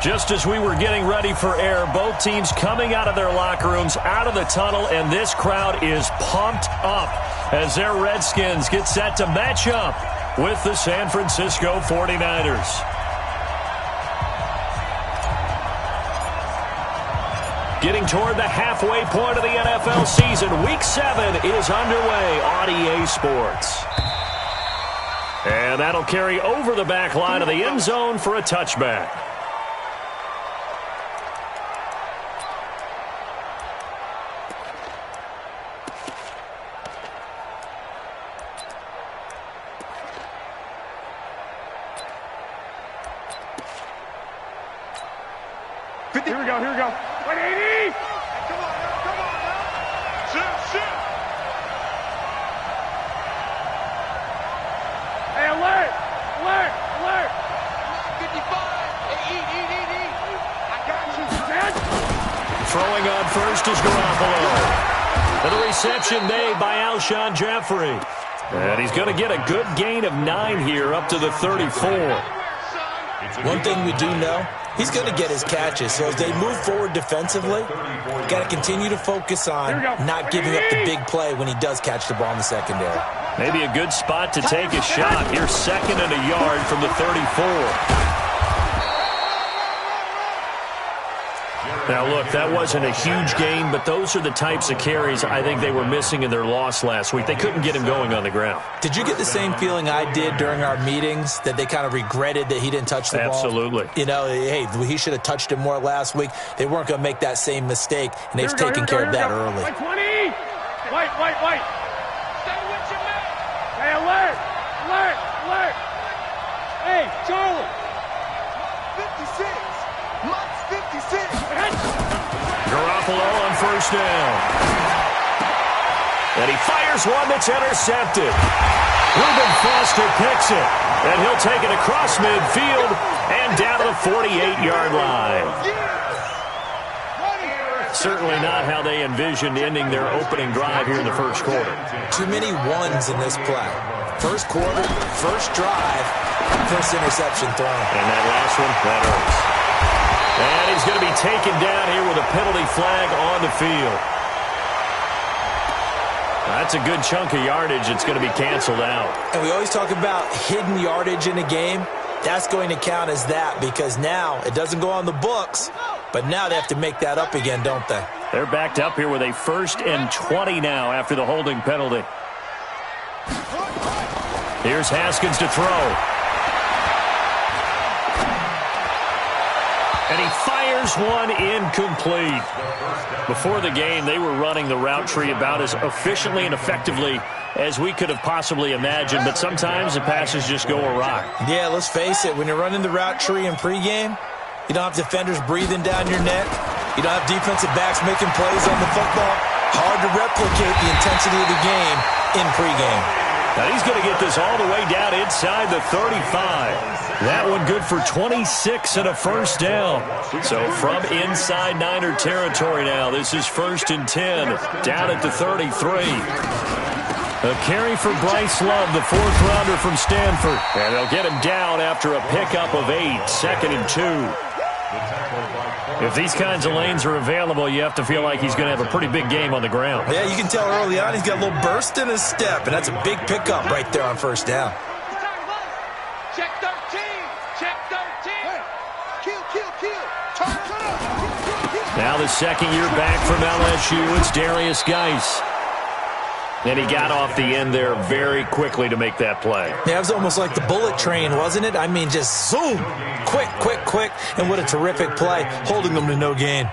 Just as we were getting ready for air, both teams coming out of their locker rooms, out of the tunnel, and this crowd is pumped up as their Redskins get set to match up with the San Francisco 49ers. Getting toward the halfway point of the NFL season, Week 7 is underway on EA Sports. And that'll carry over the back line of the end zone for a touchback. Here we go. 180! Come on now. Shoot. Hey, alert! 55. Hey, eat. I got you, man. Throwing on first is Garoppolo. And a reception made by Alshon Jeffrey. And he's going to get a good gain of 9 here up to the 34. One thing we do know, he's going to get his catches. So as they move forward defensively, got to continue to focus on not giving up the big play when he does catch the ball in the secondary. Maybe a good spot to take a shot. Here's 2nd and a yard from the 34. Now, look, that wasn't a huge gain, but those are the types of carries I think they were missing in their loss last week. They couldn't get him going on the ground. Did you get the same feeling I did during our meetings, that they kind of regretted that he didn't touch the ball? Absolutely. You know, hey, he should have touched it more last week. They weren't going to make that same mistake, and they've taken care of that early. White 20! White. Stay with your man. Hey, alert! Hey, Charlie! 56! Mike's 56! Garoppolo on first down. And he fires one that's intercepted. Reuben Foster picks it. And he'll take it across midfield and down to the 48-yard line. Certainly not how they envisioned ending their opening drive here in the first quarter. Too many ones in this play. First quarter, first drive, first interception thrown. And that last one, that hurts. And he's going to be taken down here with a penalty flag on the field. That's a good chunk of yardage. It's going to be canceled out. And we always talk about hidden yardage in a game. That's going to count as that, because now it doesn't go on the books, but now they have to make that up again, don't they? They're backed up here with a 1st and 20 now after the holding penalty. Here's Haskins to throw. And he fires one incomplete. Before the game, they were running the route tree about as efficiently and effectively as we could have possibly imagined, but sometimes the passes just go awry. Yeah, let's face it, when you're running the route tree in pregame, you don't have defenders breathing down your neck. You don't have defensive backs making plays on the football. Hard to replicate the intensity of the game in pregame. Now he's going to get this all the way down inside the 35. That one good for 26 and a first down. So from inside Niner territory now, this is 1st and 10, down at the 33. A carry for Bryce Love, the 4th rounder from Stanford. And they'll get him down after a pickup of 8, 2nd and 2. If these kinds of lanes are available, you have to feel like he's going to have a pretty big game on the ground. Yeah, you can tell early on he's got a little burst in his step, and that's a big pickup right there on first down. Check 13. Now the 2nd year back from LSU, it's Darius Geis. And he got off the end there very quickly to make that play. Yeah, it was almost like the bullet train, wasn't it? I mean, just zoom, quick, and what a terrific play, holding them to no gain.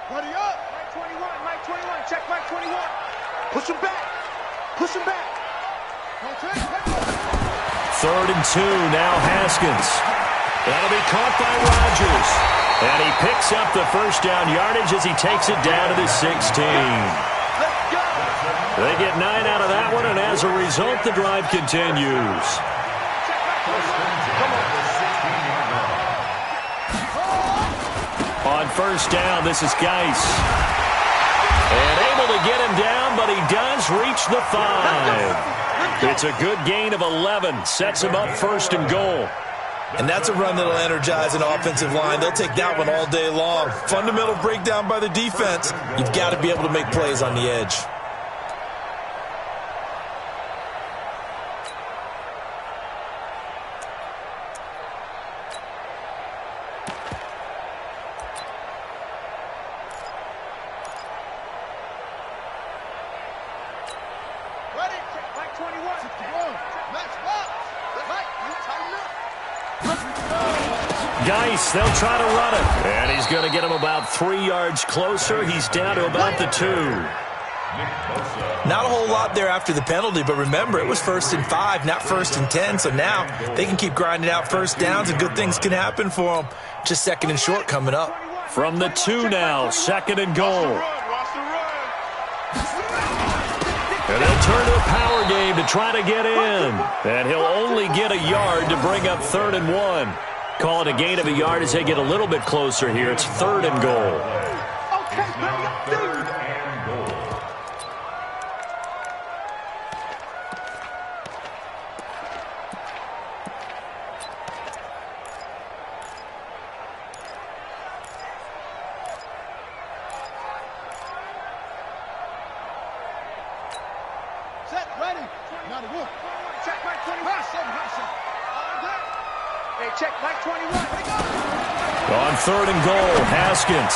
Buddy up. Mike 21, check Mike 21. Push him back. 3rd and 2, now Haskins. That'll be caught by Rodgers. And he picks up the first down yardage as he takes it down to the 16. They get 9 out of that one, and as a result, the drive continues. On first down, this is Geis. And able to get him down, but he does reach the 5. It's a good gain of 11. Sets him up first and goal. And that's a run that'll energize an offensive line. They'll take that one all day long. Fundamental breakdown by the defense. You've got to be able to make plays on the edge. Geis, they'll try to run it. And he's going to get him about 3 yards closer. He's down to about the 2. Not a whole lot there after the penalty, but remember, it was 1st and 5, not 1st and 10. So now they can keep grinding out first downs, and good things can happen for them. Just 2nd and short coming up. From the 2 now, 2nd and goal. And they'll turn to a power game to try to get in. And he'll only get a yard to bring up 3rd and 1. Call it a gain of a yard as they get a little bit closer here. It's 3rd and goal. Set, ready. Now the wolf. Check my 21. Hey, check Mike 21. On 3rd and goal, Haskins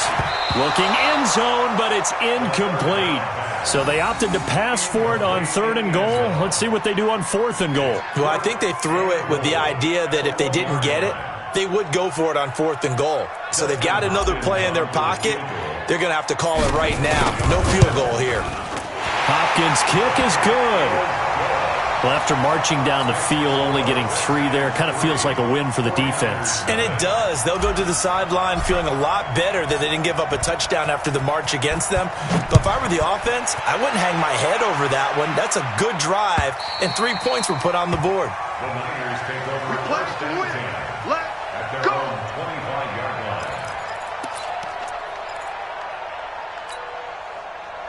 looking end zone, but it's incomplete. So they opted to pass for it on 3rd and goal. Let's see what they do on 4th and goal. Well, I think they threw it with the idea that if they didn't get it, they would go for it on 4th and goal. So they've got another play in their pocket. They're going to have to call it right now. No field goal here. Hopkins' kick is good. Well, after marching down the field, only getting 3 there, kind of feels like a win for the defense. And it does. They'll go to the sideline feeling a lot better that they didn't give up a touchdown after the march against them. But if I were the offense, I wouldn't hang my head over that one. That's a good drive, and 3 points were put on the board. The Niners take over. Replace the win. Let's go. 25-yard line.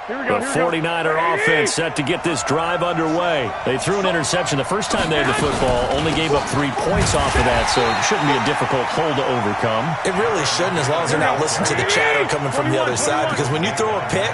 The 49er offense set to get this drive underway. They threw an interception the first time they had the football, only gave up 3 points off of that, so it shouldn't be a difficult hole to overcome. It really shouldn't, as long as they're not listening to the chatter coming from the other side, because when you throw a pick,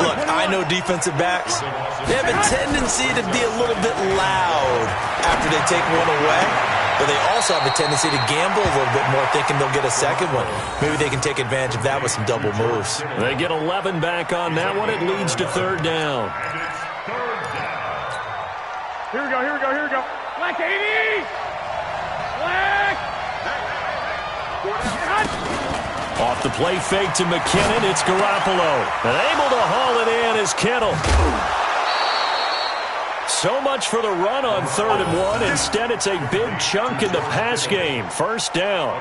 look, I know defensive backs, they have a tendency to be a little bit loud after they take one away. But they also have a tendency to gamble a little bit more, thinking they'll get a second one. Maybe they can take advantage of that with some double moves. They get 11 back on that one. It leads to 3rd down. Here we go. Black 80! Black! Off the play fake to McKinnon, it's Garoppolo. And able to haul it in is Kittle. So much for the run on 3rd and 1. Instead, it's a big chunk in the pass game. 1st down.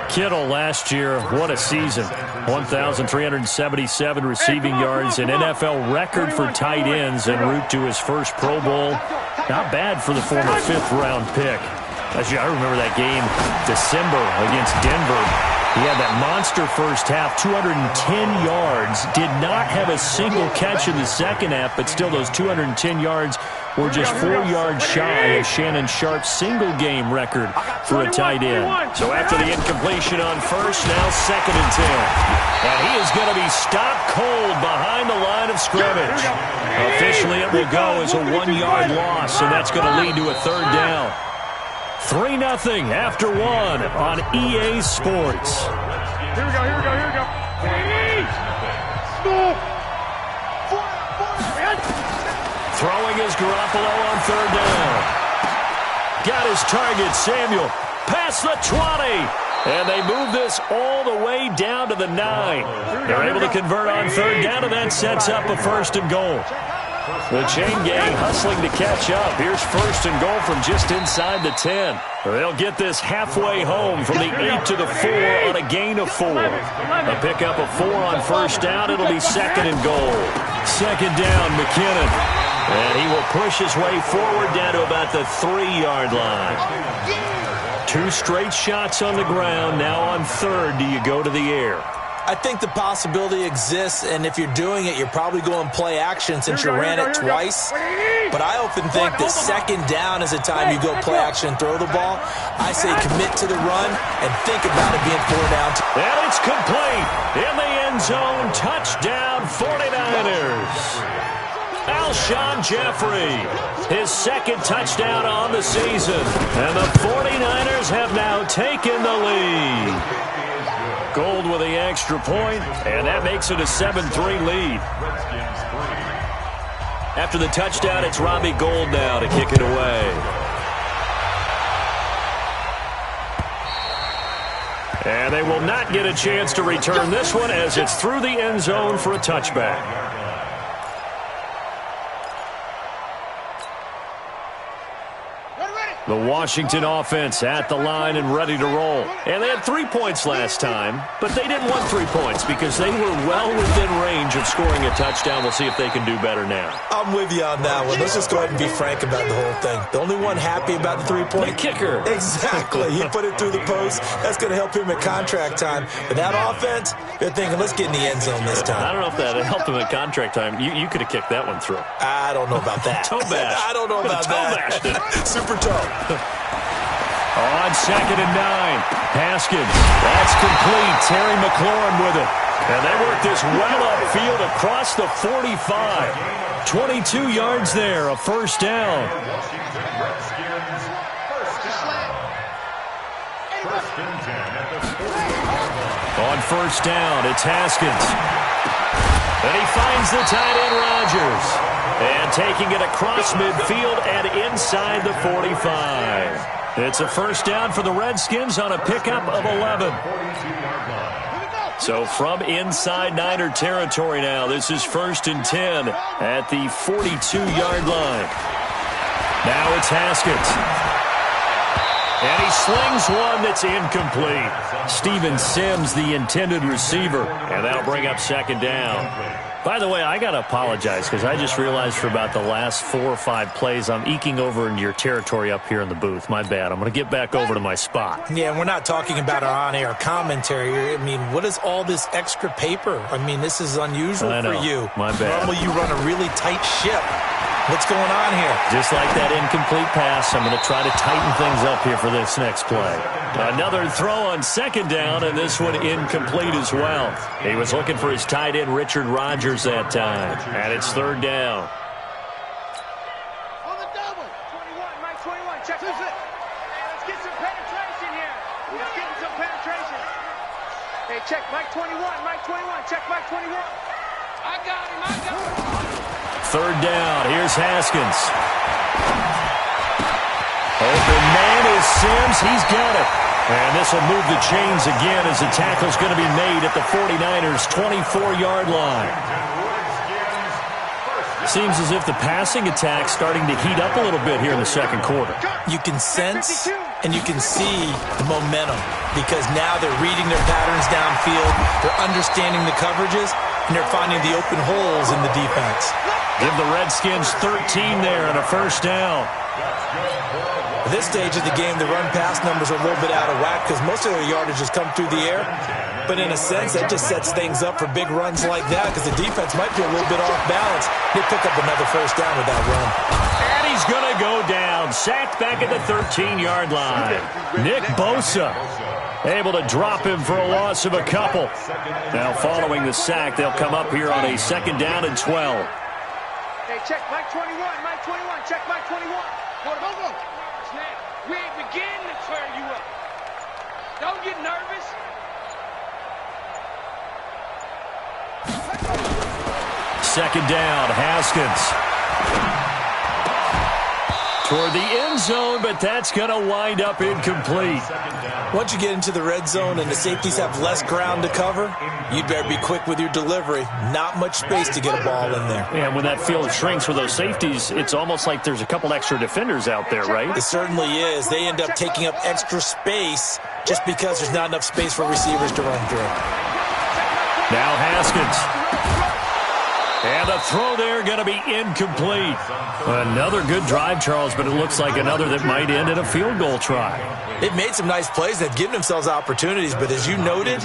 Kittle last year, what a season. 1,377 receiving yards, an NFL record for tight ends en route to his first Pro Bowl. Not bad for the former 5th-round pick. I remember that game, December against Denver. He had that monster first half, 210 yards. Did not have a single catch in the second half, but still those 210 yards were just 4 yards shy of Shannon Sharp's single-game record for a tight end. So after the incompletion on 1st, now 2nd and 10. And he is going to be stopped cold behind the line of scrimmage. Officially, it will go as a 1-yard loss, and that's going to lead to a 3rd down. 3-0 after 1 on EA Sports. Here we go. Throwing is Garoppolo on 3rd down. Got his target, Samuel. Past the 20. And they move this all the way down to the 9. They're able to convert on 3rd down, and that sets up a 1st and goal. The chain gang hustling to catch up. Here's 1st and goal from just inside the 10. They'll get this halfway home from the 8 to the 4 on a gain of 4. A pickup of 4 on 1st down. It'll be 2nd and goal. 2nd down, McKinnon. And he will push his way forward down to about the 3-yard line. 2 straight shots on the ground. Now on 3rd, do you go to the air? I think the possibility exists, and if you're doing it, you're probably going play action since you ran it twice. But I often think that second down is a time you go play action and throw the ball. I say commit to the run and think about it being 4 down. And it's complete. In the end zone, touchdown 49ers. Alshon Jeffrey, his second touchdown on the season. And the 49ers have now taken the lead. Gold with the extra point, and that makes it a 7-3 lead. After the touchdown, it's Robbie Gould now to kick it away. And they will not get a chance to return this one as it's through the end zone for a touchback. The Washington offense at the line and ready to roll. And they had 3 points last time, but they didn't want 3 points because they were well within range of scoring a touchdown. We'll see if they can do better now. I'm with you on that one. Let's just go ahead and be frank about the whole thing. The only one happy about the 3-point. The kicker. Exactly. He put it through the post. That's going to help him at contract time. But that offense, they're thinking, let's get in the end zone this time. I don't know if that helped him at contract time. You could have kicked that one through. I don't know about that. Toe bash. I don't know about that. Super toe. On 2nd and 9, Haskins. That's complete. Terry McLaurin with it. And they work this well upfield across the 45. 22 yards there, a first down. On first down, it's Haskins. And he finds the tight end, Rodgers. And taking it across midfield and inside the 45. It's a first down for the Redskins on a pickup of 11. So from inside Niner territory now, this is 1st and 10 at the 42-yard line. Now it's Haskins. And he slings one that's incomplete. Steven Sims, the intended receiver. And that'll bring up 2nd down. By the way, I got to apologize because I just realized for about the last 4 or 5 plays, I'm eking over into your territory up here in the booth. My bad. I'm going to get back over to my spot. Yeah, we're not talking about our on-air commentary. I mean, what is all this extra paper? I mean, this is unusual for you. My bad. Normally you run a really tight ship. What's going on here? Just like that incomplete pass, I'm going to try to tighten things up here for this next play. Another throw on 2nd down, and this one incomplete as well. He was looking for his tight end, Richard Rodgers, that time. And it's 3rd down. On the double. 21, Mike 21. Check this it. Hey, let's get some penetration here. Let's get some penetration. Hey, check Mike 21. Mike 21. Check Mike 21. I got him. I got him. 3rd down. Here's Haskins. Open man is Sims. He's got it. And this will move the chains again as the tackle's going to be made at the 49ers' 24-yard line. Seems as if the passing attack's starting to heat up a little bit here in the 2nd quarter. You can sense and you can see the momentum because now they're reading their patterns downfield, they're understanding the coverages, and they're finding the open holes in the defense. Give the Redskins 13 there and a first down. At this stage of the game, the run-pass numbers are a little bit out of whack because most of their yardage has come through the air. But in a sense, that just sets things up for big runs like that because the defense might be a little bit off balance. They pick up another first down with that run. And he's going to go down. Sacked back at the 13-yard line. Nick Bosa able to drop him for a loss of a couple. Now following the sack, they'll come up here on a 2nd down and 12. Hey, check Mike 21. Mike 21. Check Mike 21. Go, go, go. We ain't beginning to tear you up. Don't get nervous. 2nd down, Haskins. Toward the end zone, but that's going to wind up incomplete. Once you get into the red zone and the safeties have less ground to cover, you'd better be quick with your delivery. Not much space to get a ball in there. And when that field shrinks with those safeties, it's almost like there's a couple extra defenders out there, right? It certainly is. They end up taking up extra space just because there's not enough space for receivers to run through. Now Haskins. And the throw there going to be incomplete. Another good drive, Charles, but it looks like another that might end in a field goal try. They've made some nice plays. They've given themselves opportunities, but as you noted,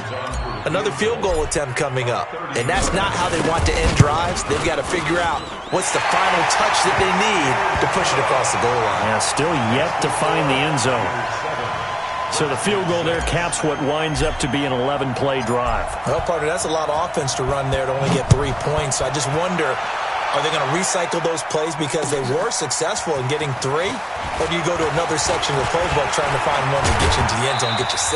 another field goal attempt coming up. And that's not how they want to end drives. They've got to figure out what's the final touch that they need to push it across the goal line. Yeah, still yet to find the end zone. So the field goal there caps what winds up to be an 11-play drive. Well, partner, that's a lot of offense to run there to only get 3 points. So I just wonder, are they going to recycle those plays because they were successful in getting 3? Or do you go to another section of the playbook trying to find one to get you into the end zone and get you 6?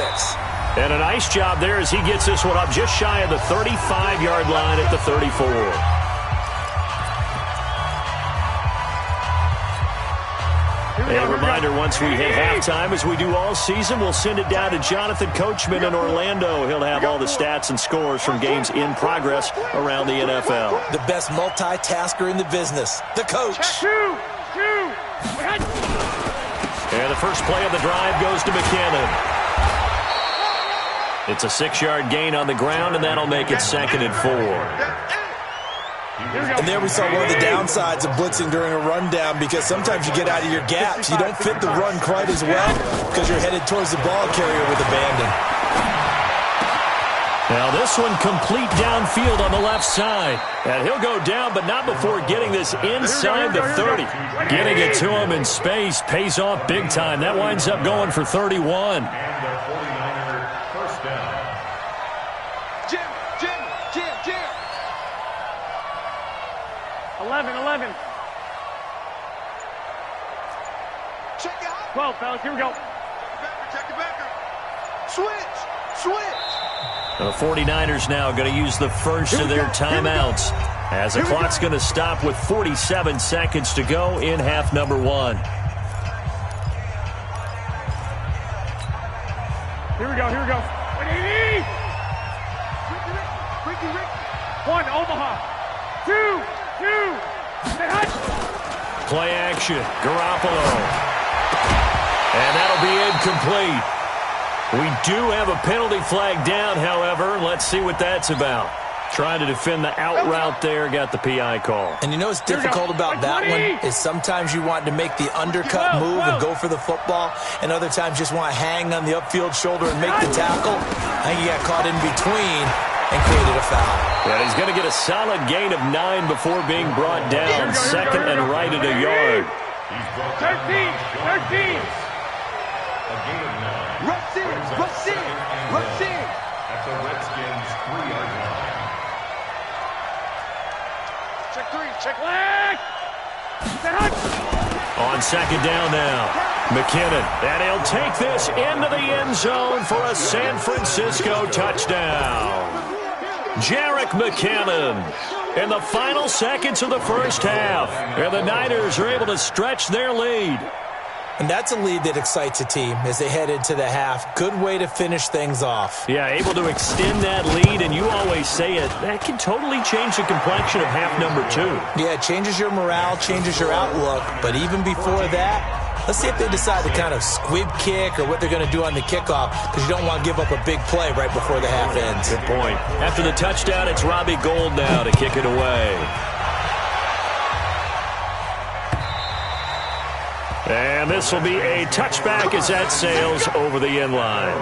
And a nice job there as he gets this one up just shy of the 35-yard line at the 34. A reminder, once we hit halftime, as we do all season, we'll send it down to Jonathan Coachman in Orlando. He'll have all the stats and scores from games in progress around the NFL. The best multitasker in the business, the coach. And the first play of the drive goes to McKinnon. It's a 6-yard gain on the ground, and that'll make it 2nd and 4. And there we saw one of the downsides of blitzing during a rundown, because sometimes you get out of your gaps. You don't fit the run quite as well because you're headed towards the ball carrier with abandon. Now this one complete downfield on the left side. And he'll go down, but not before getting this inside the 30. Getting it to him in space pays off big time. That winds up going for 31. 11. Check it out. 12, fellas. Here we go. Check it back. Switch. The 49ers now going to use the first of their timeouts as the clock's going to stop with 47 seconds to go in half number 1. Here we go. Ricky. 1, Omaha. 2. Play action, Garoppolo. And that'll be incomplete. We do have a penalty flag down, however. Let's see what that's about. Trying to defend the out route there, got the PI call. And you know what's difficult about that one is sometimes you want to make the undercut move and go for the football, and other times just want to hang on the upfield shoulder and make the tackle. I think he got caught in between and created a foul. Yeah, he's going to get a solid gain of 9 before being brought down. 2nd and right at a yard. 13. Rush in. At the Redskins' 3-yard line. Check 3. Check leg. On 2nd down now, McKinnon. And he'll take this into the end zone for a San Francisco touchdown. Jerick McKinnon in the final seconds of the first half. And the Niners are able to stretch their lead. And that's a lead that excites a team as they head into the half. Good way to finish things off. Yeah, able to extend that lead, and you always say it, that can totally change the complexion of half number 2. Yeah, it changes your morale, changes your outlook. But even before that, let's see if they decide to kind of squib kick or what they're going to do on the kickoff, because you don't want to give up a big play right before the half ends. Good point. After the touchdown, it's Robbie Gould now to kick it away. And this will be a touchback as that sails over the end line.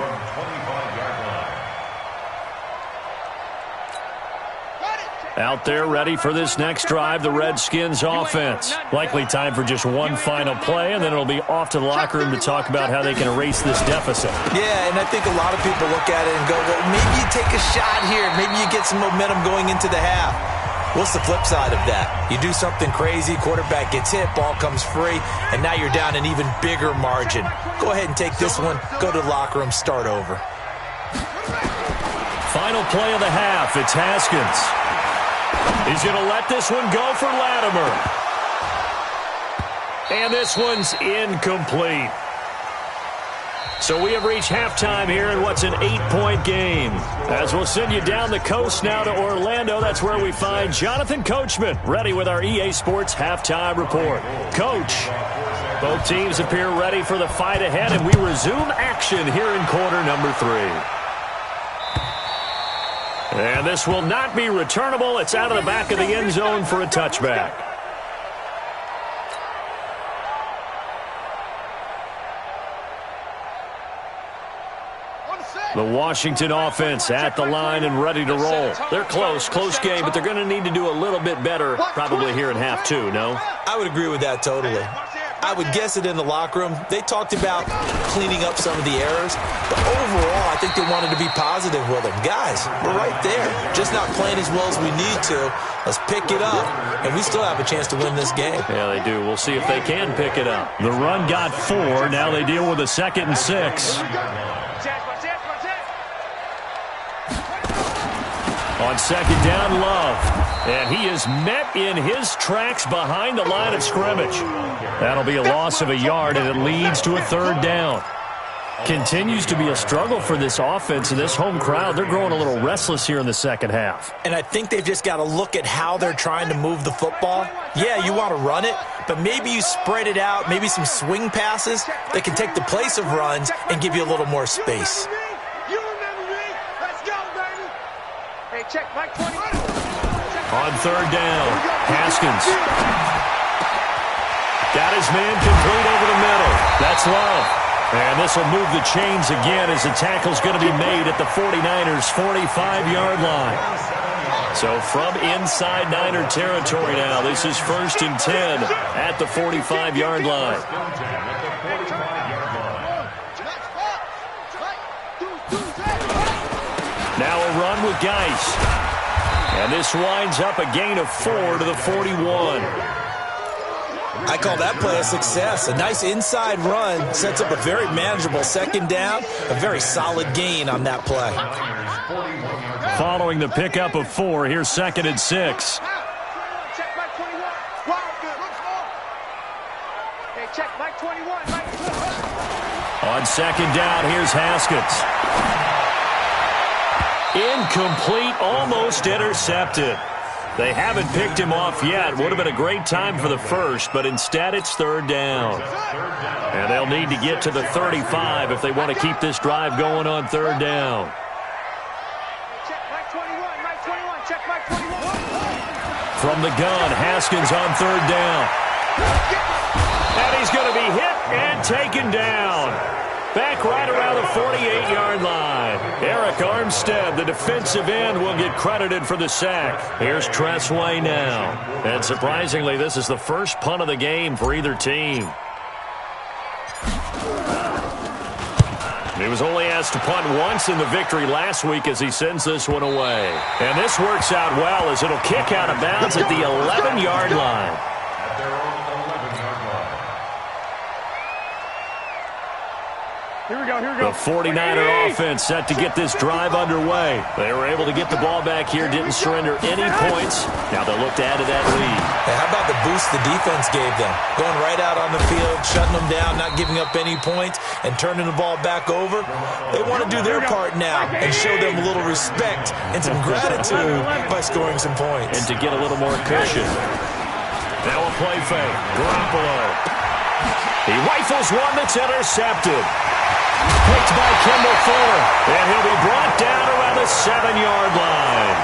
Out there ready for this next drive, the Redskins offense. Likely time for just one final play, and then it'll be off to the locker room to talk about how they can erase this deficit. Yeah, and I think a lot of people look at it and go, well, maybe you take a shot here. Maybe you get some momentum going into the half. What's the flip side of that? You do something crazy, quarterback gets hit, ball comes free, and now you're down an even bigger margin. Go ahead and take this one, go to the locker room, start over. Final play of the half, it's Haskins. He's going to let this one go for Latimer. And this one's incomplete. So we have reached halftime here in what's an 8-point game. As we'll send you down the coast now to Orlando, that's where we find Jonathan Coachman, ready with our EA Sports Halftime Report. Coach, both teams appear ready for the fight ahead, and we resume action here in quarter number 3. And this will not be returnable. It's out of the back of the end zone for a touchback. The Washington offense at the line and ready to roll. They're close game, but they're going to need to do a little bit better probably here in half two, no? I would agree with that totally. I would guess it in the locker room. They talked about cleaning up some of the errors, but overall, I think they wanted to be positive with them. Guys, we're right there. Just not playing as well as we need to. Let's pick it up, and we still have a chance to win this game. Yeah, they do. We'll see if they can pick it up. The run got 4. Now they deal with a 2nd and 6. On 2nd down, Love. And he is met in his tracks behind the line of scrimmage. That'll be a loss of a yard, and it leads to a 3rd down. Continues to be a struggle for this offense and this home crowd. They're growing a little restless here in the second half. And I think they've just got to look at how they're trying to move the football. Yeah, you want to run it, but maybe you spread it out, maybe some swing passes that can take the place of runs and give you a little more space. Check Mike 20. On 3rd down, Haskins. Got his man complete over the middle. That's Love. And this will move the chains again as the tackle's going to be made at the 49ers' 45-yard line. So from inside Niner territory now, this is 1st and 10 at the 45-yard line. Now a run with Geis. And this winds up a gain of 4 to the 41. I call that play a success. A nice inside run sets up a very manageable 2nd down. A very solid gain on that play. Following the pickup of 4, here's 2nd and 6. Check Mike 21. Hey, check Mike 21. On 2nd down, here's Haskins. Incomplete, almost intercepted. They haven't picked him off yet. Would have been a great time for the first, but instead it's 3rd down. And they'll need to get to the 35 if they want to keep this drive going on 3rd down. Check Mike 21. Mike 21. Check Mike 21. From the gun, Haskins on 3rd down. And he's going to be hit and taken down. Back right around the 48-yard line. Eric Armstead, the defensive end, will get credited for the sack. Here's Tressway now. And surprisingly, this is the first punt of the game for either team. He was only asked to punt once in the victory last week as he sends this one away. And this works out well as it'll kick out of bounds at the 11-yard line. Here we go. The 49er offense set to get this drive underway. They were able to get the ball back here, didn't surrender any points. Now they'll look to add to that lead. Hey, how about the boost the defense gave them? Going right out on the field, shutting them down, not giving up any points, and turning the ball back over. They want to do their part now and show them a little respect and some gratitude by scoring some points. And to get a little more cushion. Now a play fake. Garoppolo. He rifles one that's intercepted. Picked by Kendall Fuller, and he'll be brought down around the 7-yard line.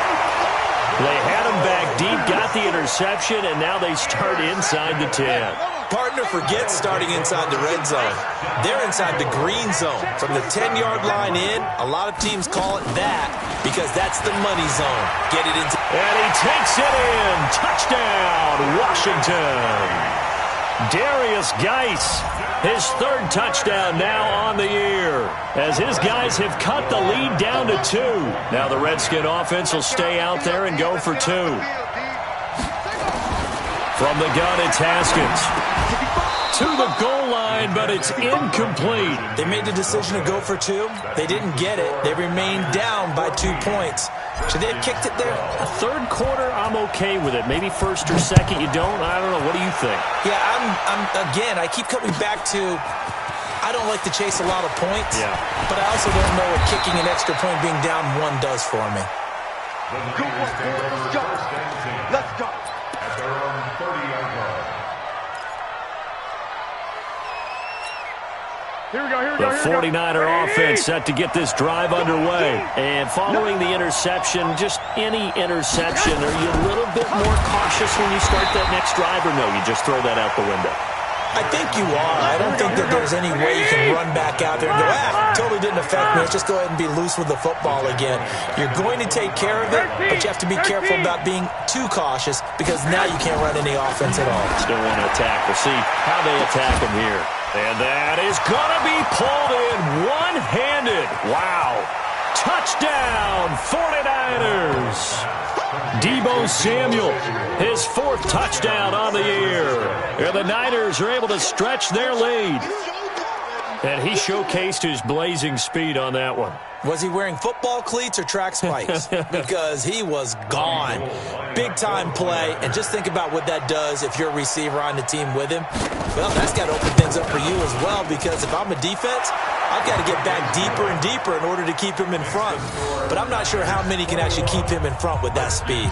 They had him back deep, got the interception, and now they start inside the 10. Partner forgets starting inside the red zone. They're inside the green zone. From the 10-yard line in, a lot of teams call it that because that's the money zone. Get it into... And he takes it in. Touchdown, Washington. Darius Geis, his 3rd touchdown now on the year, as his guys have cut the lead down to 2. Now the Redskin offense will stay out there and go for 2. From the gun, it's Haskins. To the goal line, but it's incomplete. They made the decision to go for 2. They didn't get it. They remained down by 2 points. Should they have kicked it there? A 3rd quarter, I'm okay with it. Maybe 1st or 2nd, you don't. I don't know. What do you think? Yeah, again, I keep coming back to I don't like to chase a lot of points. Yeah. But I also don't know what kicking an extra point being down 1 does for me. Let's go. At their own 30-yard line. The 49er offense set to get this drive underway. And following the interception, just any interception, are you a little bit more cautious when you start that next drive, or no, you just throw that out the window? I think you are. I don't think that there's any way you can run back out there and go, totally didn't affect me. Let's just go ahead and be loose with the football again. You're going to take care of it, but you have to be careful about being too cautious because now you can't run any offense at all. Still want to attack. We'll see how they attack him here. And that is going to be pulled in one-handed. Wow. Touchdown, 49ers. Deebo Samuel, his 4th touchdown on the year. And the Niners are able to stretch their lead. And he showcased his blazing speed on that one. Was he wearing football cleats or track spikes? Because he was gone. Big-time play. And just think about what that does if you're a receiver on the team with him. Well, that's got to open things up for you as well, because if I'm a defense, I've got to get back deeper and deeper in order to keep him in front. But I'm not sure how many can actually keep him in front with that speed.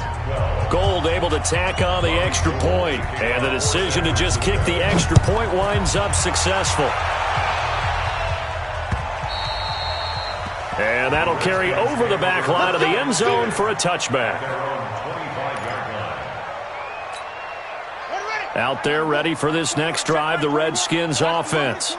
Gould able to tack on the extra point. And the decision to just kick the extra point winds up successful. And that'll carry over the back line of the end zone for a touchback. Out there ready for this next drive, the Redskins offense.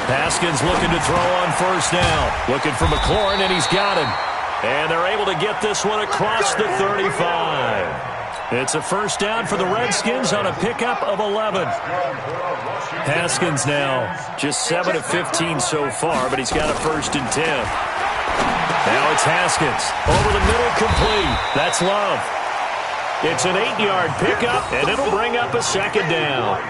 Haskins looking to throw on first down. Looking for McLaurin, and he's got him. And they're able to get this one across the 35. It's a first down for the Redskins on a pickup of 11. Haskins now just 7 of 15 so far, but he's got a 1st and 10. Now it's Haskins. Over the middle, complete. That's Love. It's an 8-yard pickup, and it'll bring up a 2nd down.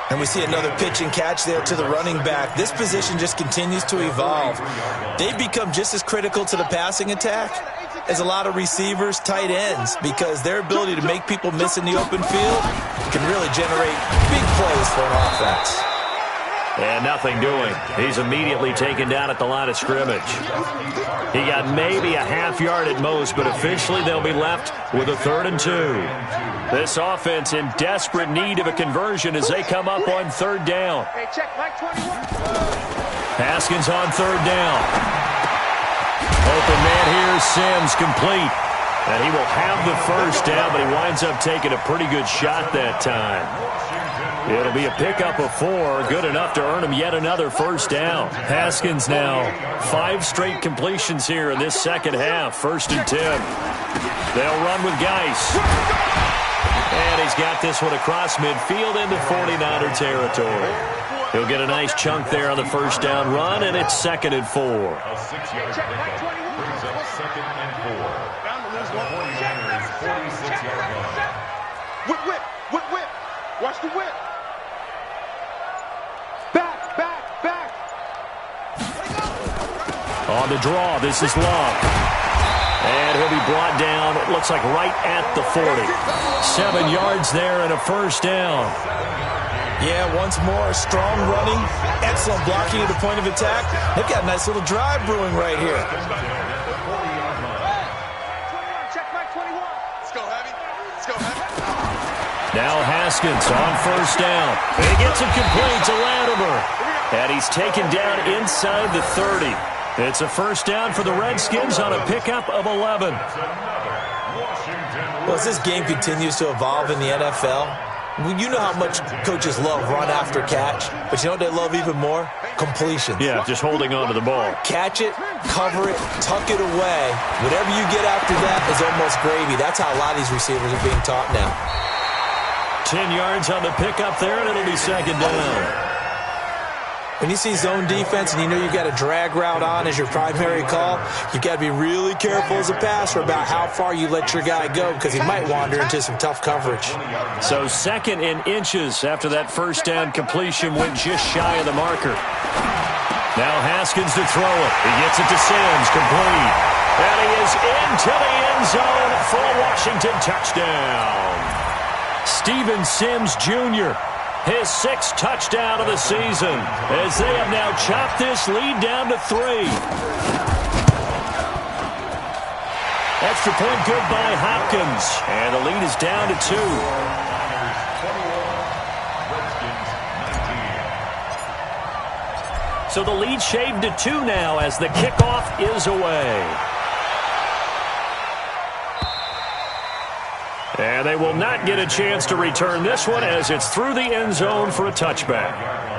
And we see another pitch and catch there to the running back. This position just continues to evolve. They become just as critical to the passing attack as a lot of receivers, tight ends, because their ability to make people miss in the open field can really generate big plays for an offense. And nothing doing. He's immediately taken down at the line of scrimmage. He got maybe a half yard at most, but officially they'll be left with a 3rd and 2. This offense in desperate need of a conversion as they come up on 3rd down. Haskins on 3rd down. Open man here, Sims, complete. And he will have the first down, but he winds up taking a pretty good shot that time. It'll be a pickup of 4, good enough to earn him yet another first down. Haskins now 5 straight completions here in this second half, 1st and 10. They'll run with Geis. And he's got this one across midfield into 49er territory. He'll get a nice chunk there on the first down run, and it's 2nd and 4. A 6-yard play brings up 2nd and 4. The 49ers 46-yard line. Whip, whip, whip, whip. Watch the whip. Back, back, back. On the draw, this is Love. And he'll be brought down, it looks like right at the 40. 7 yards there and a first down. Yeah, once more, strong running, excellent blocking at the point of attack. They've got a nice little drive brewing right here. Check back 21. Let's go, Heavy. Let's go, Heavy. Now Haskins on first down. And he gets it complete to Latimer. And he's taken down inside the 30. It's a first down for the Redskins on a pickup of 11. Well, as this game continues to evolve in the NFL, you know how much coaches love run after catch, but you know what they love even more? Completions. Yeah, just holding on to the ball. Catch it, cover it, tuck it away. Whatever you get after that is almost gravy. That's how a lot of these receivers are being taught now. 10 yards on the pickup there, and it'll be 2nd down. When you see zone defense and you know you've got a drag route on as your primary call, you've got to be really careful as a passer about how far you let your guy go because he might wander into some tough coverage. So 2nd and inches after that first down completion went just shy of the marker. Now Haskins to throw it. He gets it to Sims, complete. And he is into the end zone for a Washington touchdown. Steven Sims Jr., his 6th touchdown of the season, as they have now chopped this lead down to 3. extra point good by Hopkins. And the lead is down to 2. So the lead shaved to 2 now as the kickoff is away. And they will not get a chance to return this one as it's through the end zone for a touchback.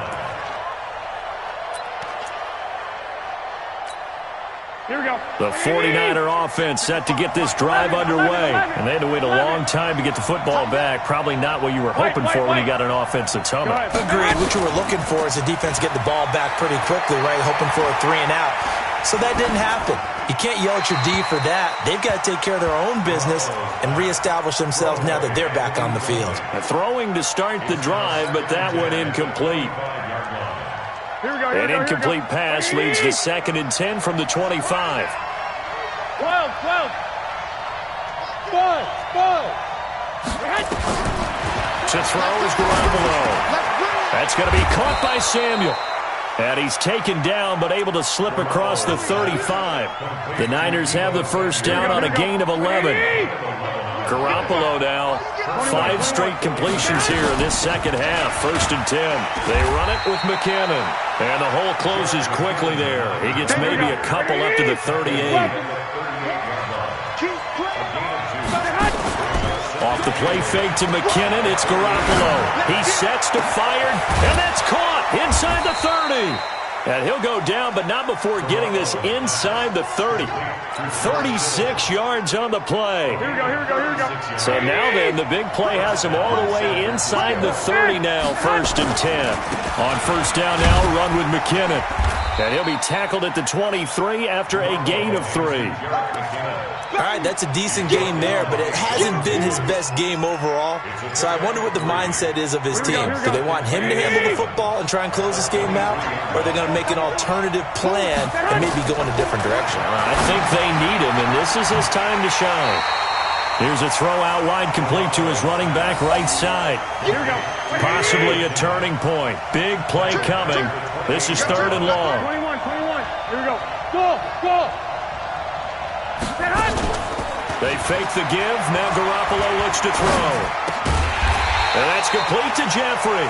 Here we go. The 49er offense set to get this drive underway. And they had to wait a long time to get the football back. Probably not what you were hoping for when you got an offense that's humming. Agreed. What you were looking for is the defense get the ball back pretty quickly, right? Hoping for a 3-and-out. So that didn't happen. You can't yell at your D for that. They've got to take care of their own business and reestablish themselves now that they're back on the field. Throwing to start the drive, but that one incomplete. An incomplete pass leads to 2nd and 10 from the 25. 12. To throw is Garoppolo. That's going to be caught by Samuel. And he's taken down, but able to slip across the 35. The Niners have the first down on a gain of 11. Garoppolo now. 5 straight completions here in this second half. 1st and 10. They run it with McKinnon. And the hole closes quickly there. He gets maybe a couple up to the 38. Off the play fake to McKinnon, it's Garoppolo. He sets to fire, and that's caught inside the 30. And he'll go down, but not before getting this inside the 30. 36 yards on the play. Here we go. So now then, the big play has him all the way inside the 30 now, 1st and 10. On first down now, run with McKinnon. And he'll be tackled at the 23 after a gain of 3. All right, that's a decent game there, but it hasn't been his best game overall. So I wonder what the mindset is of his team. Do they want him to handle the football and try and close this game out? Or are they going to make an alternative plan and maybe go in a different direction? I think they need him, and this is his time to shine. Here's a throw out wide, complete to his running back right side. Here we go. Possibly a turning point. Big play coming. This is 3rd and long. 21. Here we go. Go. They fake the give. Now Garoppolo looks to throw. And that's complete to Jeffrey.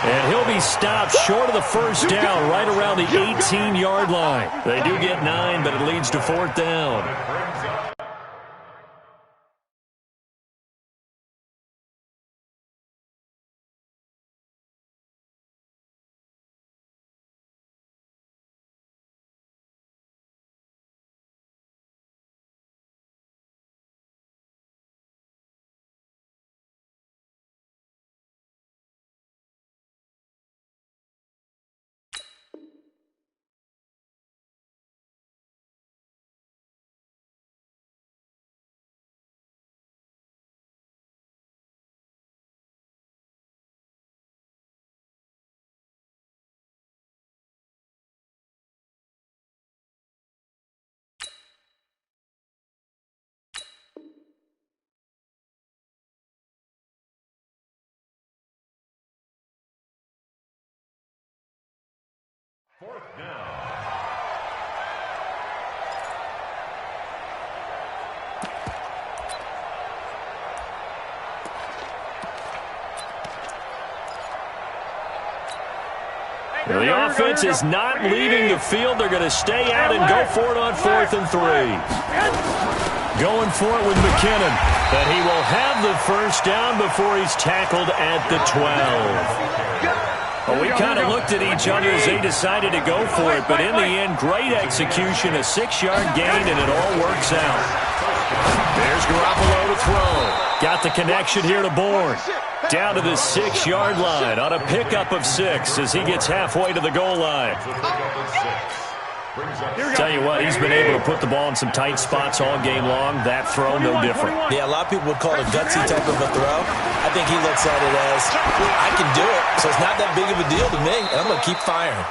And he'll be stopped short of the first down right around the 18-yard line. They do get 9, but it leads to 4th down. Fourth down. The offense is not leaving the field. They're going to stay out and go for it on 4th and 3. Going for it with McKinnon. But he will have the first down before he's tackled at the 12. Well, we kind of looked at each other as they decided to go for it. But in the end, great execution, a 6-yard gain, and it all works out. There's Garoppolo to throw. Got the connection here to Bourne. Down to the 6-yard line on a pickup of 6 as he gets halfway to the goal line. Tell you what, he's been able to put the ball in some tight spots all game long. That throw, no different. Yeah, a lot of people would call it a gutsy type of a throw. I think he looks at it as, I can do it, so it's not that big of a deal to me, and I'm going to keep firing.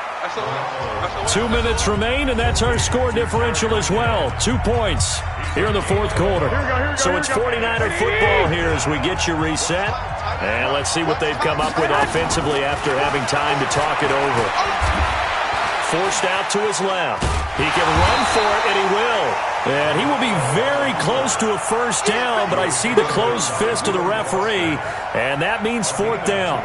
2 minutes remain, and that's our score differential as well. 2 points here in the fourth quarter. So it's 49er football here as we get you reset. And let's see what they've come up with offensively after having time to talk it over. Forced out to his left. He can run for it, and he will. And he will be very close to a first down, but I see the closed fist of the referee, and that means fourth down.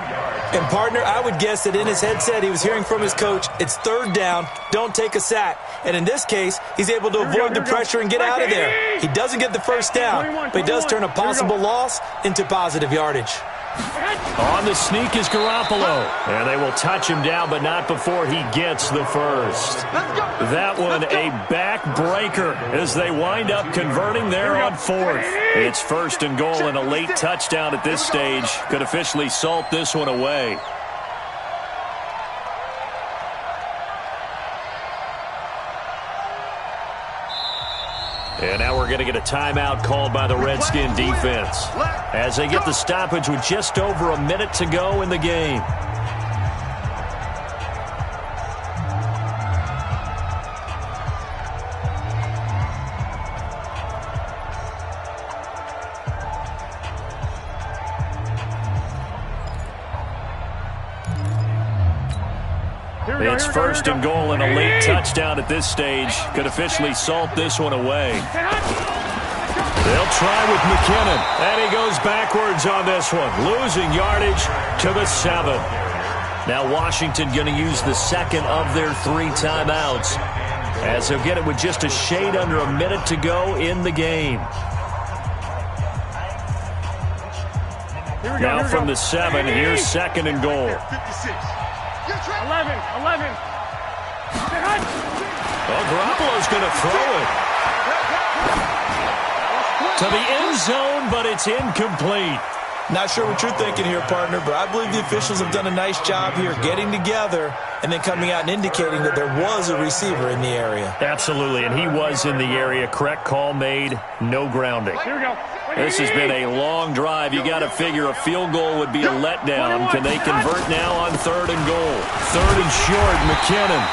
And, partner, I would guess that in his headset he was hearing from his coach, it's third down, don't take a sack. And in this case, he's able to avoid the pressure and get out of there. He doesn't get the first down, but he does turn a possible loss into positive yardage. On the sneak is Garoppolo. And they will touch him down, but not before he gets the first. That one a backbreaker as they wind up converting there on fourth. It's first and goal and a late touchdown at this stage. Could officially salt this one away. And now we're going to get a timeout called by the Redskin defense as they get the stoppage with just over a minute to go in the game. It's first and goal and a late touchdown at this stage. Could officially salt this one away. They'll try with McKinnon. And he goes backwards on this one. Losing yardage to the 7. Now Washington going to use the second of their 3 timeouts as they'll get it with just a shade under a minute to go in the game. Now from the 7, here's second and goal. 11. Oh, Garoppolo's going to throw it to the end zone, but it's incomplete. Not sure what you're thinking here, partner, but I believe the officials have done a nice job here getting together and then coming out and indicating that there was a receiver in the area. Absolutely, and he was in the area. Correct call made, no grounding. Here we go. This has been a long drive. You got to figure a field goal would be a letdown. Can they convert now on third and goal? Third and short, McKinnon.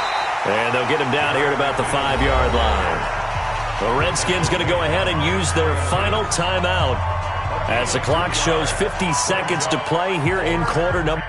And they'll get him down here at about the 5-yard line. The Redskins going to go ahead and use their final timeout as the clock shows 50 seconds to play here in quarter number.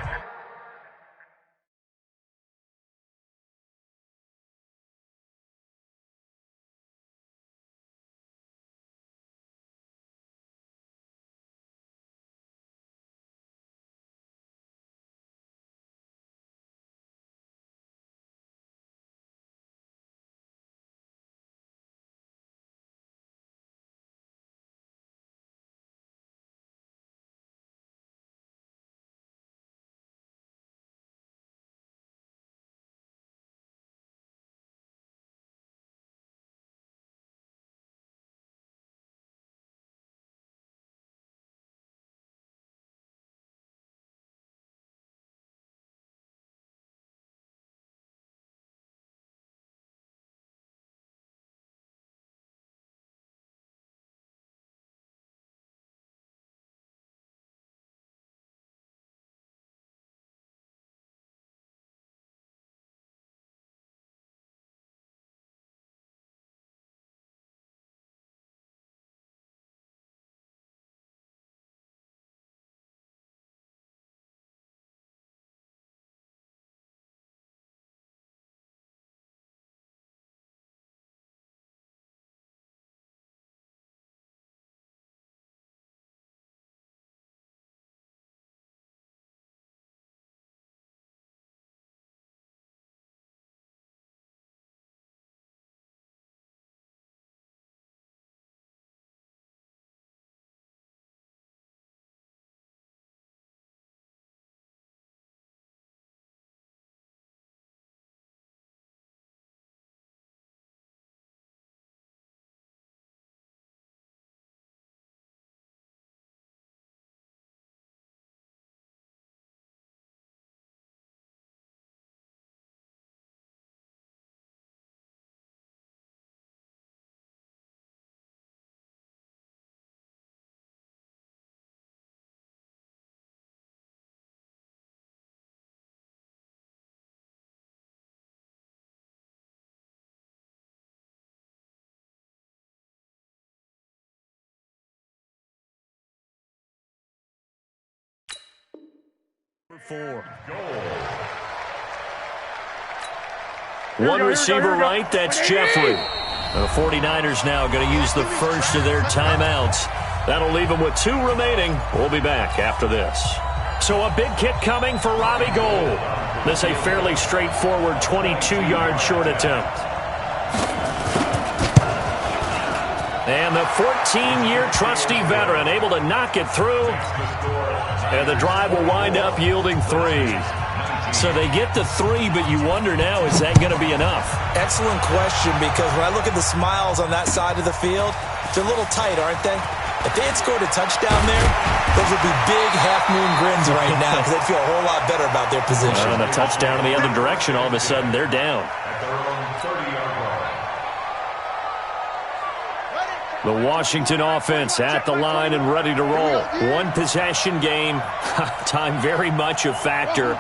One receiver right, that's Jeffrey. The 49ers now going to use the first of their timeouts. That'll leave them with 2 remaining. We'll be back after this. So a big kick coming for Robbie Gould. This a fairly straightforward 22-yard short attempt. And the 14-year trusty veteran able to knock it through. And the drive will wind up yielding 3. So they get to 3, but you wonder now, is that going to be enough? Excellent question, because when I look at the smiles on that side of the field, they're a little tight, aren't they? If they had scored a touchdown there, those would be big half-moon grins right now because they'd feel a whole lot better about their position. And a touchdown in the other direction, all of a sudden they're down. The Washington offense at the line and ready to roll. One possession game, time very much a factor.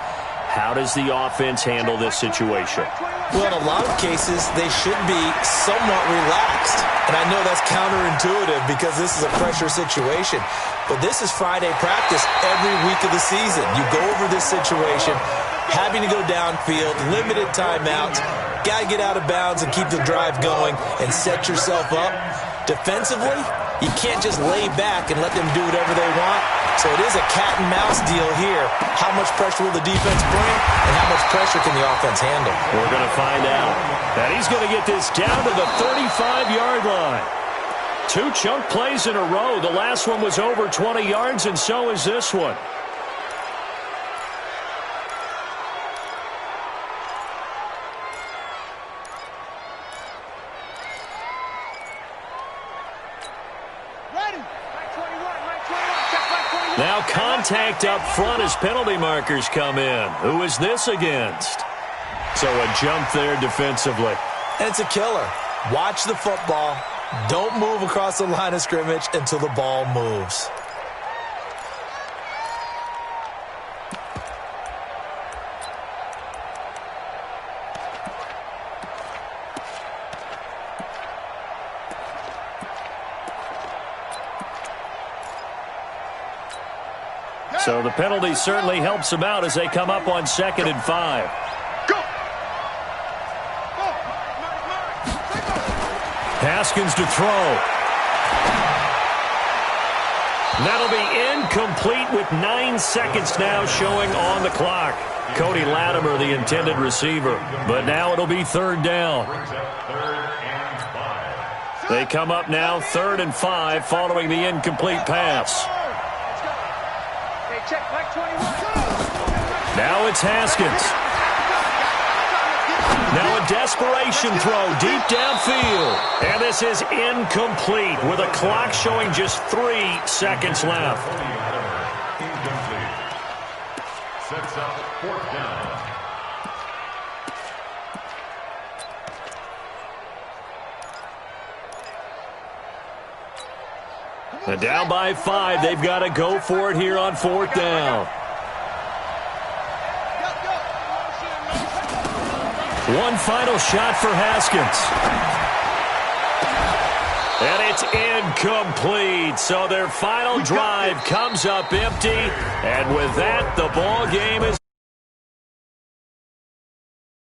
How does the offense handle this situation? Well, in a lot of cases, they should be somewhat relaxed. And I know that's counterintuitive because this is a pressure situation. But this is Friday practice every week of the season. You go over this situation, having to go downfield, limited timeouts, got to get out of bounds and keep the drive going and set yourself up. Defensively, you can't just lay back and let them do whatever they want. So it is a cat and mouse deal here. How much pressure will the defense bring and how much pressure can the offense handle? We're going to find out. And he's going to get this down to the 35-yard line. 2 chunk plays in a row. The last one was over 20 yards, and so is this one. Now contact up front as penalty markers come in. Who is this against? So a jump there defensively. And it's a killer. Watch the football. Don't move across the line of scrimmage until the ball moves. So the penalty certainly helps them out as they come up on 2nd and 5. Haskins to throw. That'll be incomplete with 9 seconds now showing on the clock. Cody Latimer, the intended receiver. But now it'll be 3rd down. They come up now 3rd and 5 following the incomplete pass. Now it's Haskins. Now a desperation throw deep downfield. And this is incomplete with a clock showing just 3 seconds left. Sets up 4th down. And down by 5. They've got to go for it here on 4th down. One final shot for Haskins. And it's incomplete. So their final drive comes up empty. And with that, the ball game